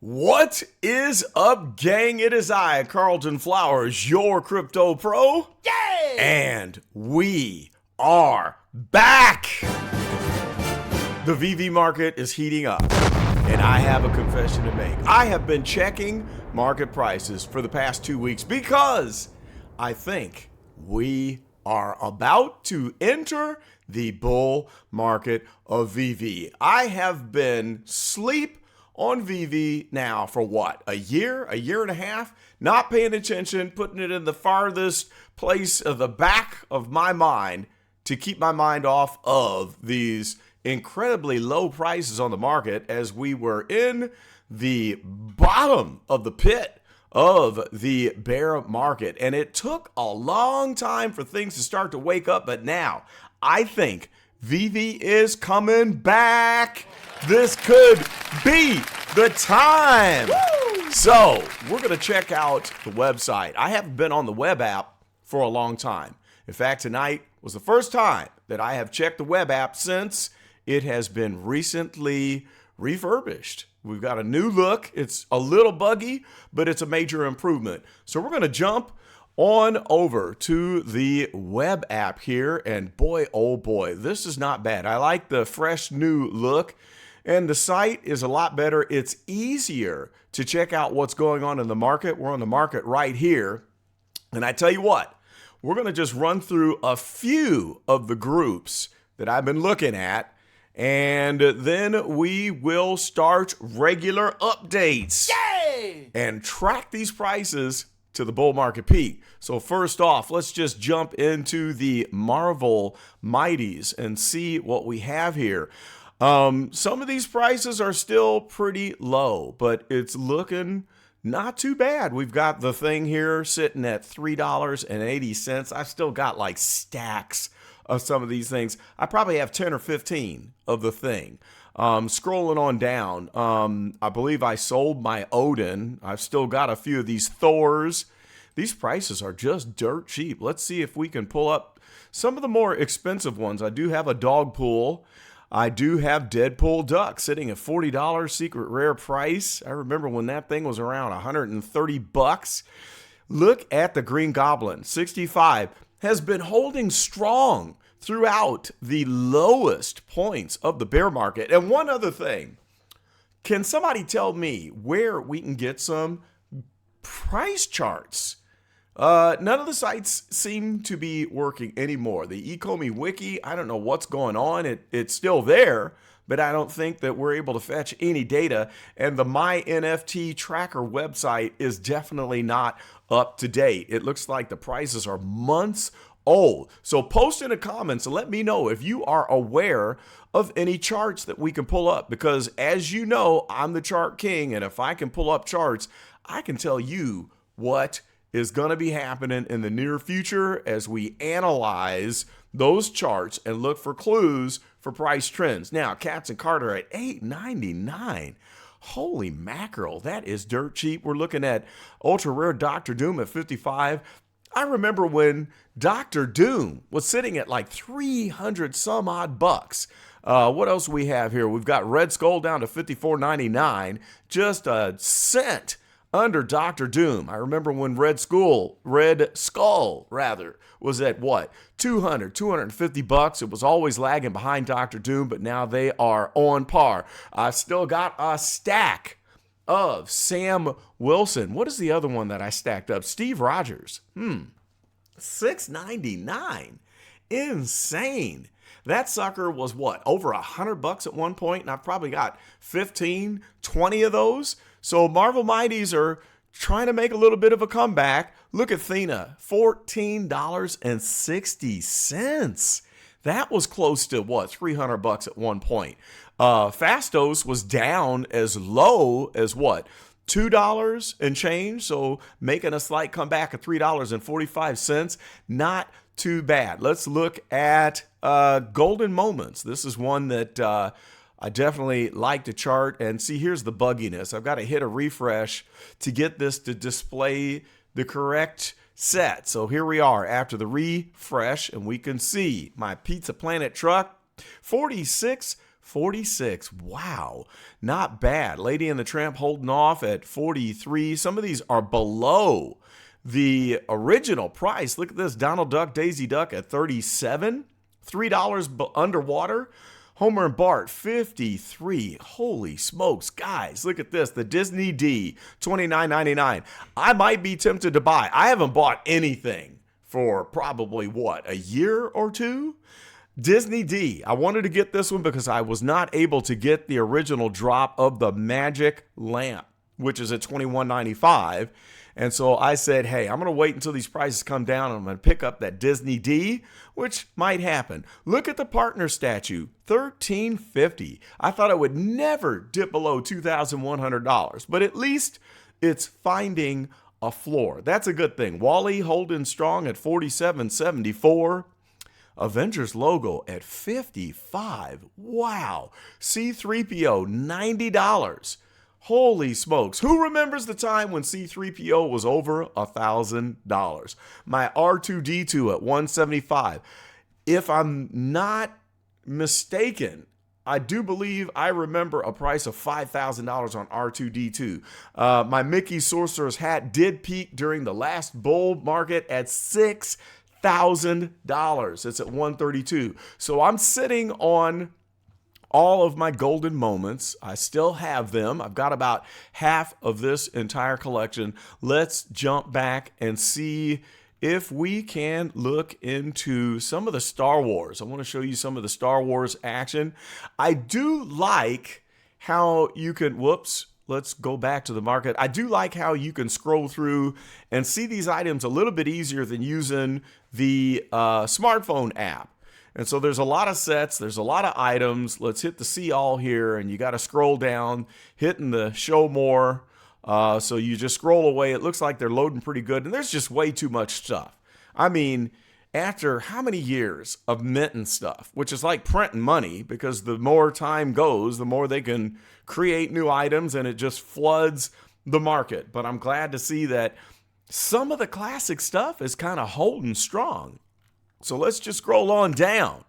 What is up, gang? It is I, Carlton Flowers, your CryptoPro. Yay! And we are back. The VeVe market is heating up, and I have a confession to make. I have been checking market prices for the past 2 weeks because I think we are about to enter the bull market of VeVe. I have been asleep on VeVe now for what? A year and a half? Not paying attention, putting it in the farthest place of the back of my mind to keep my mind off of these incredibly low prices on the market as we were in the bottom of the pit of the bear market. And it took a long time for things to start to wake up, but now I think VeVe is coming back. This could be the time. Woo! So we're going to check out the website. I haven't been on the web app for a long time. In fact, tonight was the first time that I have checked the web app since it has been recently refurbished. We've got a new look. It's a little buggy, but it's a major improvement. So we're going to jump on over to the web app here, and boy, oh boy, this is not bad. I like the fresh new look, and the site is a lot better. It's easier to check out what's going on in the market. We're on the market right here, and I tell you what, we're going to just run through a few of the groups that I've been looking at, and then we will start regular updates. Yay! And track these prices to the bull market peak. So first off, let's just jump into the Marvel Mighties and see what we have here. Some of these prices are still pretty low, but it's looking not too bad. We've got the thing here sitting at $3.80. I've still got like stacks of some of these things. I probably have 10 or 15 of the thing. Scrolling on down, I believe I sold my Odin. I've still got a few of these Thors. These prices are just dirt cheap. Let's see if we can pull up some of the more expensive ones. I do have a dog pool. I do have Deadpool Duck sitting at $40 secret rare price. I remember when that thing was around 130 bucks. Look at the Green Goblin, 65, has been holding strong throughout the lowest points of the bear market. And one other thing, can somebody tell me where we can get some price charts? None of the sites seem to be working anymore. The Ecomi Wiki, I don't know what's going on. It's still there, but I don't think that we're able to fetch any data. And the My NFT Tracker website is definitely not up to date. It looks like the prices are months old. So post in the comments and let me know if you are aware of any charts that we can pull up, because as you know, I'm the chart king, and if I can pull up charts, I can tell you what is going to be happening in the near future as we analyze those charts and look for clues for price trends. Now, Cats and Carter at $8.99. Holy mackerel, that is dirt cheap. We're looking at ultra rare Dr. Doom at 55. I remember when Dr. Doom was sitting at like 300 some odd bucks. What else we have here? We've got Red Skull down to $54.99, just a cent under Dr. Doom. I remember when Red Skull was at what? 250 bucks. It was always lagging behind Dr. Doom, but now they are on par. I've still got a stack of Sam Wilson. What is the other one that I stacked up? Steve Rogers. $6.99. Insane. That sucker was what? Over $100 at one point, and I've probably got 15, 20 of those. So Marvel Mighties are trying to make a little bit of a comeback. Look at Thena, $14.60. That was close to what? $300 at one point. Fastos was down as low as what? $2 and change, so making a slight comeback at $3.45. Not too bad. Let's look at Golden Moments. This is one that I definitely like to chart. And see, here's the bugginess. I've got to hit a refresh to get this to display the correct set. So here we are after the refresh, and we can see my Pizza Planet truck, 46 46. Wow, not bad. Lady and the Tramp holding off at 43. Some of these are below the original price. Look at this. Donald Duck, Daisy Duck at 37. $3 underwater. Homer and Bart, 53. Holy smokes, guys, look at this. The Disney D, $29.99. I might be tempted to buy. I haven't bought anything for probably, what, a year or two? Disney D. I wanted to get this one because I was not able to get the original drop of the Magic Lamp, which is at $21.95. And so I said, hey, I'm going to wait until these prices come down and I'm going to pick up that Disney D, which might happen. Look at the partner statue, $13.50. I thought it would never dip below $2,100, but at least it's finding a floor. That's a good thing. Wall-E holding strong at $47.74. Avengers logo at $55. Wow. C-3PO, $90. Holy smokes. Who remembers the time when C-3PO was over $1,000? My R2-D2 at $175. If I'm not mistaken, I do believe I remember a price of $5,000 on R2-D2. My Mickey Sorcerer's hat did peak during the last bull market at $6,000. It's at $132. So I'm sitting on all of my golden moments. I still have them. I've got about half of this entire collection. Let's jump back and see if we can look into some of the Star Wars. I want to show you some of the Star Wars action. I do like how you can, let's go back to the market. I do like how you can scroll through and see these items a little bit easier than using the smartphone app. And so there's a lot of sets, there's a lot of items. Let's hit the see all here, and you got to scroll down, hitting the show more. So you just scroll away. It looks like they're loading pretty good, and there's just way too much stuff. I mean, after how many years of minting stuff, which is like printing money, because the more time goes, the more they can create new items, and it just floods the market. But I'm glad to see that some of the classic stuff is kind of holding strong. So let's just scroll on down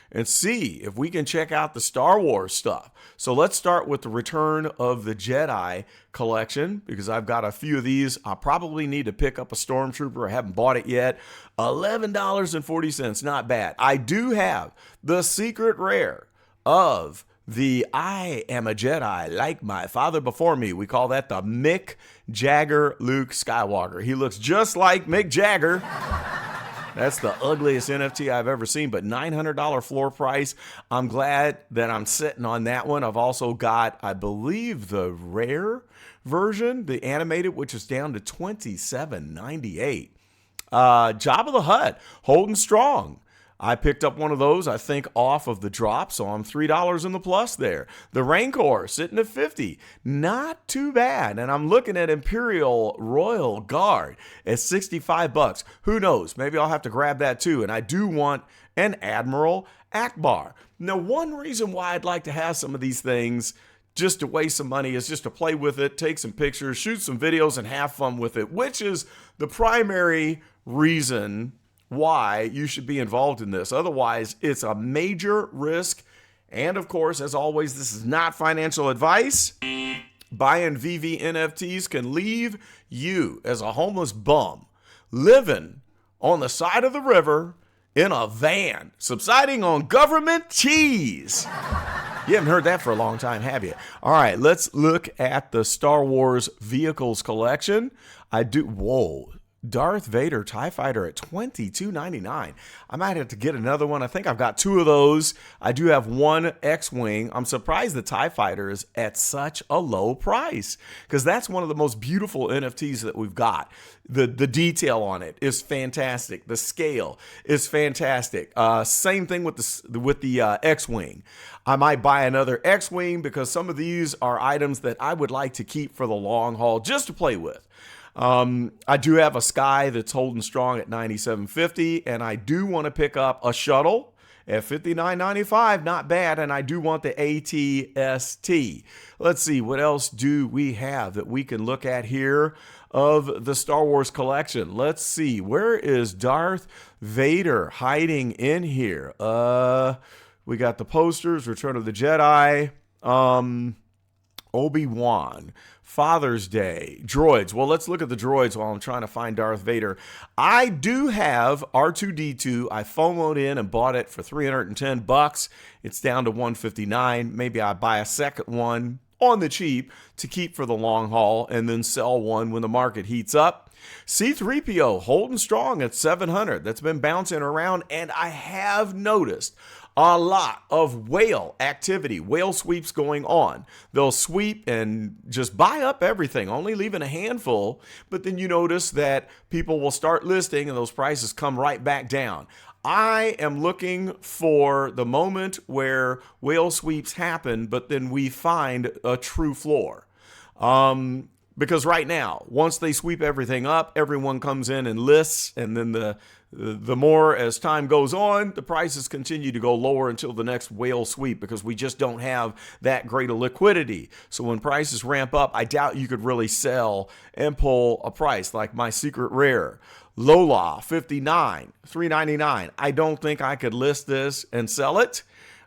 and see if we can check out the Star Wars stuff. So let's start with the Return of the Jedi collection, because I've got a few of these. I probably need to pick up a Stormtrooper. I haven't bought it yet. $11.40, not bad. I do have the secret rare of the I am a Jedi like my father before me. We call that the Mick Jagger Luke Skywalker. He looks just like Mick Jagger. That's the ugliest NFT I've ever seen, but $900 floor price. I'm glad that I'm sitting on that one. I've also got, I believe, the rare version, the animated, which is down to $27.98. Jabba the Hutt, holding strong. I picked up one of those, I think, off of the drop, so I'm $3 in the plus there. The Rancor sitting at $50. Not too bad. And I'm looking at Imperial Royal Guard at $65. Who knows? Maybe I'll have to grab that too. And I do want an Admiral Akbar. Now, one reason why I'd like to have some of these things just to waste some money is just to play with it, take some pictures, shoot some videos, and have fun with it, which is the primary reason why you should be involved in this. Otherwise, it's a major risk. And of course, as always, this is not financial advice. Buying VeVe NFTs can leave you as a homeless bum living on the side of the river in a van, subsiding on government cheese. You haven't heard that for a long time, have you? All right, let's look at the Star Wars vehicles collection. Whoa. Darth Vader TIE Fighter at $22.99. I might have to get another one. I think I've got two of those. I do have one X-Wing. I'm surprised the TIE Fighter is at such a low price, because that's one of the most beautiful NFTs that we've got. The detail on it is fantastic. The scale is fantastic. Same thing with the X-Wing. I might buy another X-Wing because some of these are items that I would like to keep for the long haul just to play with. I do have a Sky that's holding strong at $97.50, and I do want to pick up a shuttle at $59.95, not bad, and I do want the AT-ST. Let's see, what else do we have that we can look at here of the Star Wars collection? Let's see, where is Darth Vader hiding in here? We got the posters, Return of the Jedi, Obi-Wan, Father's Day, droids. Well, let's look at the droids while I'm trying to find Darth Vader. I do have R2-D2. I FOMO'd in and bought it for $310. It's down to $159. Maybe I buy a second one on the cheap to keep for the long haul and then sell one when the market heats up. C-3PO holding strong at 700. That's been bouncing around, and I have noticed a lot of whale activity, whale sweeps going on. They'll sweep and just buy up everything, only leaving a handful, but then you notice that people will start listing and those prices come right back down. I am looking for the moment where whale sweeps happen, but then we find a true floor. Because right now, once they sweep everything up, everyone comes in and lists, and then the more as time goes on, the prices continue to go lower until the next whale sweep, because we just don't have that great a liquidity. So when prices ramp up, I doubt you could really sell and pull a price like my secret rare. Lola, 59, $3.99. I don't think I could list this and sell it.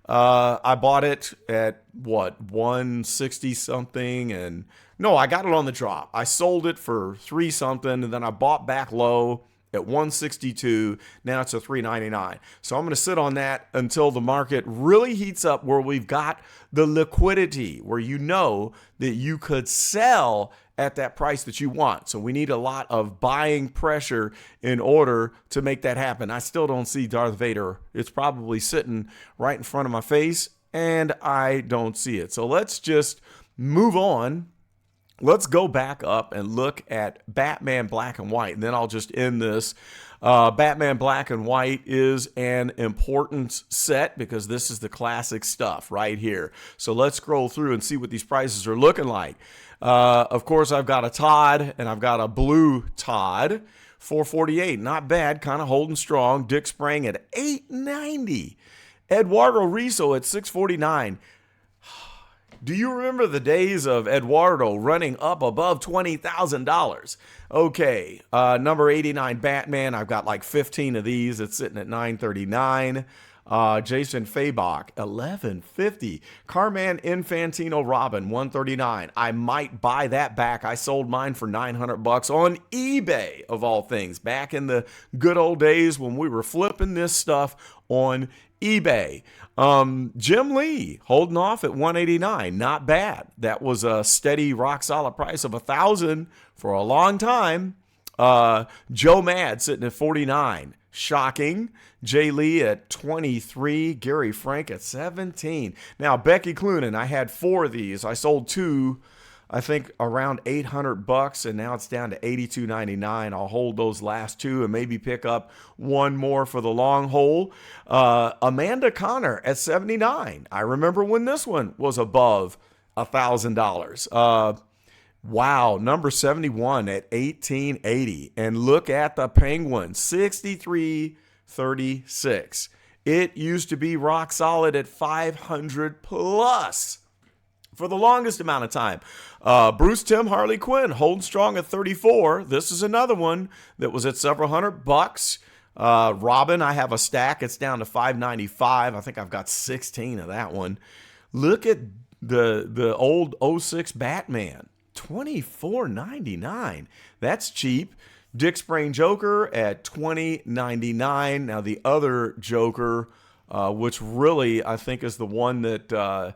I bought it at what, 160 something, and no, I got it on the drop. I sold it for 3 something, and then I bought back low at 162. Now it's a $3.99. So I'm going to sit on that until the market really heats up, where we've got the liquidity, where you know that you could sell at that price that you want. So we need a lot of buying pressure in order to make that happen. I still don't see Darth Vader. It's probably sitting right in front of my face, and I don't see it. So let's just move on. Let's go back up and look at Batman Black and White, and then I'll just end this. Batman Black and White is an important set because this is the classic stuff right here. So let's scroll through and see what these prices are looking like. Of course, I've got a Todd and I've got a blue Todd, $448. Not bad, kind of holding strong. Dick Sprang at $890. Eduardo Riso at $649. Do you remember the days of Eduardo running up above $20,000? Okay, number 89 Batman. I've got like 15 of these. It's sitting at $939. Jason Fabok, $1150. Carman Infantino Robin, $139. I might buy that back. I sold mine for $900 on eBay, of all things, back in the good old days when we were flipping this stuff on eBay. Jim Lee holding off at $189. Not bad. That was a steady, rock solid price of $1,000 for a long time. Joe Mad sitting at $49. Shocking. Jay Lee at $23. Gary Frank at $17. Now, Becky Cloonan, I had 4 of these. I sold 2, I think around $800, and now it's down to $82.99. I'll hold those last 2 and maybe pick up 1 more for the long haul. Amanda Connor at $79. I remember when this one was above $1,000. Wow, number 71 at $1880. And look at the Penguin, $63.36. It used to be rock solid at 500 plus for the longest amount of time. Bruce Timm Harley Quinn holding strong at $34. This is another one that was at several $100. Robin, I have a stack. It's down to $595. I think I've got 16 of that one. Look at the old 06 Batman. $24.99. That's cheap. Dick Sprang Joker at $20.99. Now the other Joker, which really I think is the one that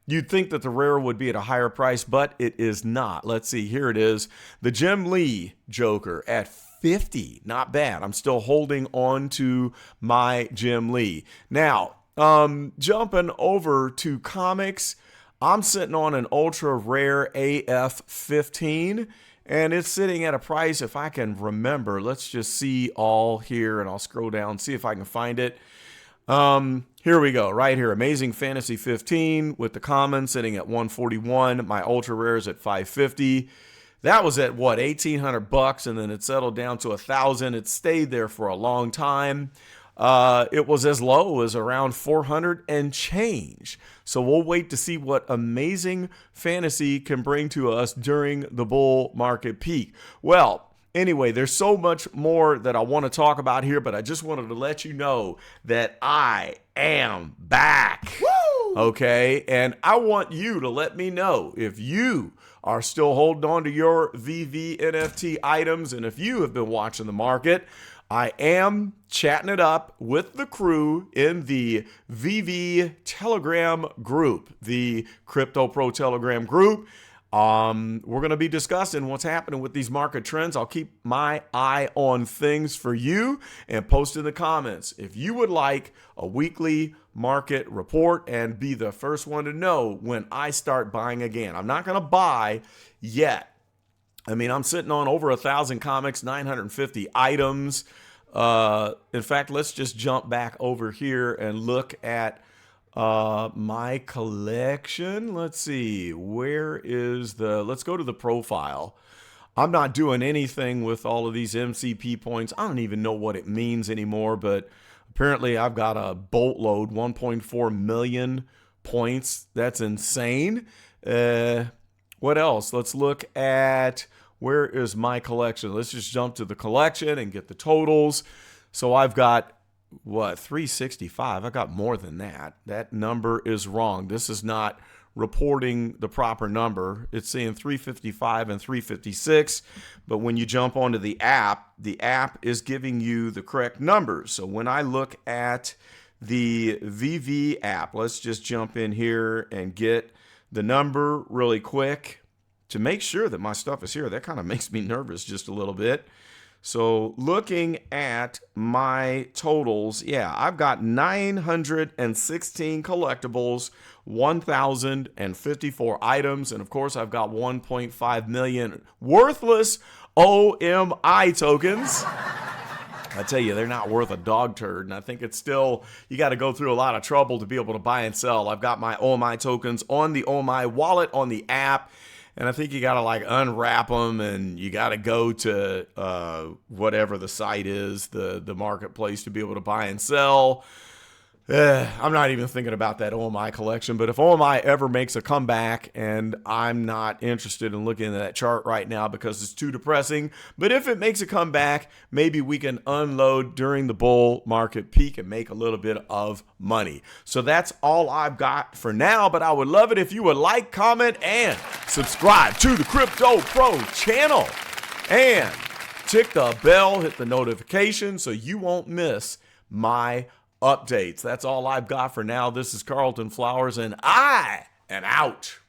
you'd think that the rare would be at a higher price, but it is not. Let's see. Here it is. The Jim Lee Joker at $50. Not bad. I'm still holding on to my Jim Lee. Now, jumping over to comics, I'm sitting on an ultra rare AF-15, and it's sitting at a price, if I can remember, let's just see all here, and I'll scroll down, see if I can find it. Here we go, right here. Amazing Fantasy 15 with the common sitting at $141. My ultra rares at $550. That was at what, $1,800, and then it settled down to $1,000. It stayed there for a long time. It was as low as around 400 and change. So we'll wait to see what Amazing Fantasy can bring to us during the bull market peak. Well, Anyway, there's so much more that I want to talk about here, but I just wanted to let you know that I am back. Woo! Okay, and I want you to let me know if you are still holding on to your VeVe NFT items, and if you have been watching the market. I am chatting it up with the crew in the VeVe Telegram group, the CryptoPro Telegram group. We're going to be discussing what's happening with these market trends. I'll keep my eye on things for you and post in the comments if you would like a weekly market report and be the first one to know when I start buying again. I'm not going to buy yet. I mean, I'm sitting on over 1,000 comics, 950 items. In fact, let's just jump back over here and look at my collection. Let's see, let's go to the profile. I'm not doing anything with all of these MCP points. I don't even know what it means anymore, but apparently I've got a boatload, 1.4 million points. That's insane. What else? Let's look at where is my collection. Let's just jump to the collection and get the totals. So I've got, 365. I got more than that. That number is wrong. This is not reporting the proper number. It's saying 355 and 356. But when you jump onto the app is giving you the correct numbers. So when I look at the VeVe app, let's just jump in here and get the number really quick to make sure that my stuff is here. That kind of makes me nervous just a little bit. So looking at my totals, yeah, I've got 916 collectibles, 1,054 items, and of course I've got 1.5 million worthless OMI tokens. I tell you, they're not worth a dog turd, and I think it's still, you got to go through a lot of trouble to be able to buy and sell. I've got my OMI tokens on the OMI wallet on the app, and I think you got to like unwrap them, and you got to go to whatever the site is, the marketplace, to be able to buy and sell. I'm not even thinking about that OMI collection, but if OMI ever makes a comeback, and I'm not interested in looking at that chart right now because it's too depressing, but if it makes a comeback, maybe we can unload during the bull market peak and make a little bit of money. So that's all I've got for now, but I would love it if you would like, comment, and subscribe to the CryptoPro channel, and tick the bell, hit the notification so you won't miss my updates. That's all I've got for now. This is Carlton Flowers, and I am out.